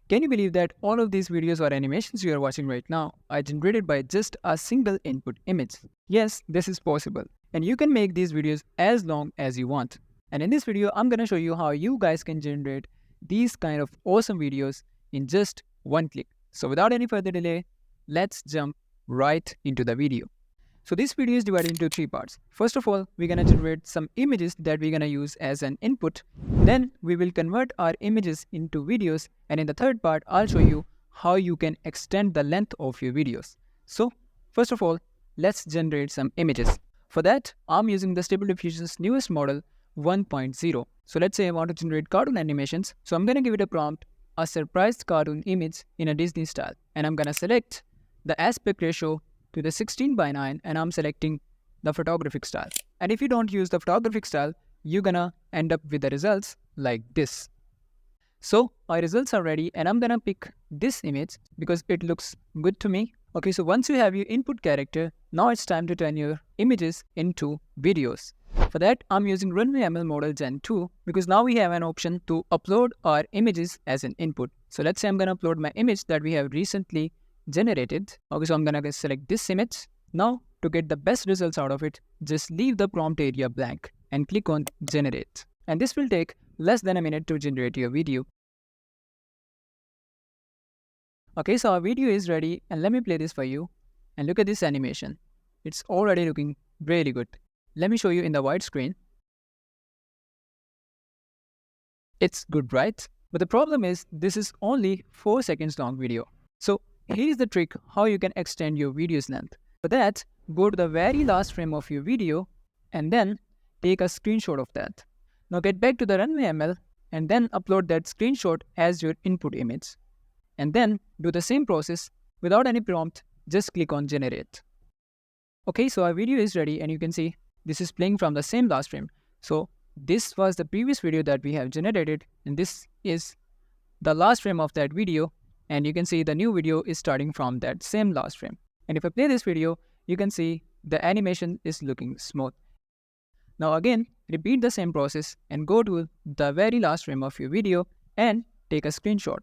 Can you believe that all of these videos or animations you are watching right now are generated by just a single input image? Yes, this is possible. And you can make these videos as long as you want. And in this video, I'm going to show you how you guys can generate these kind of awesome videos in just one click. So without any further delay, let's jump right into the video. So this video is divided into three parts. First of all, we're going to generate some images that we're going to use as an input. Then we will convert our images into videos. And in the third part, I'll show you how you can extend the length of your videos. So first of all, let's generate some images. For that, I'm using the Stable Diffusion's newest model 1.0. So let's say I want to generate cartoon animations. So I'm going to give it a prompt, a surprised cartoon image in a Disney style. And I'm going to select the aspect ratio to the 16:9 and I'm selecting the photographic style. And if you don't use the photographic style, you're gonna end up with the results like this. So our results are ready and I'm gonna pick this image because it looks good to me. Okay, so once you have your input character, now it's time to turn your images into videos. For that, I'm using Runwayml model Gen 2 because now we have an option to upload our images as an input. So let's say I'm gonna upload my image that we have recently generated. Okay, so I'm gonna select this image. Now to get the best results out of it, just leave the prompt area blank and click on generate. And this will take less than a minute to generate your video. Okay, so our video is ready and let me play this for you. And look at this animation. It's already looking really good. Let me show you in the widescreen. It's good, right? But the problem is this is only 4 seconds long video. So here is the trick how you can extend your video's length. For that, go to the very last frame of your video and then take a screenshot of that. Now get back to the Runwayml and then upload that screenshot as your input image. And then do the same process without any prompt, just click on generate. Okay, so our video is ready and you can see this is playing from the same last frame. So this was the previous video that we have generated and this is the last frame of that video. And you can see the new video is starting from that same last frame. And if I play this video, you can see the animation is looking smooth. Now again, repeat the same process and go to the very last frame of your video and take a screenshot.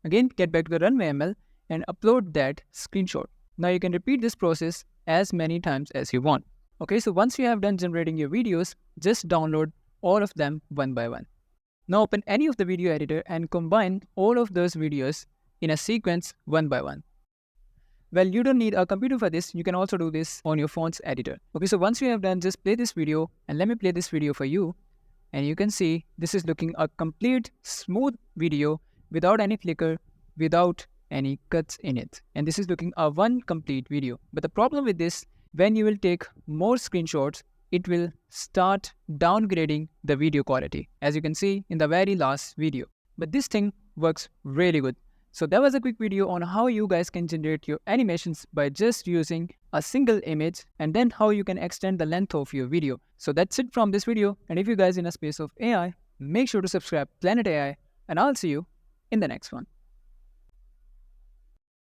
Again, get back to the Runwayml and upload that screenshot. Now you can repeat this process as many times as you want. Okay, so once you have done generating your videos, just download all of them one by one. Now open any of the video editor and combine all of those videos in a sequence one by one. Well, you don't need a computer for this. You can also do this on your phone's editor. Okay, so once you have done, just play this video and let me play this video for you. And you can see this is looking a complete smooth video without any flicker, without any cuts in it. And this is looking a one complete video. But the problem with this, when you will take more screenshots, it will start downgrading the video quality, as you can see in the very last video. But this thing works really good. So that was a quick video on how you guys can generate your animations by just using a single image and then how you can extend the length of your video. So that's it from this video. And if you guys in a space of AI, make sure to subscribe Planet AI and I'll see you in the next one.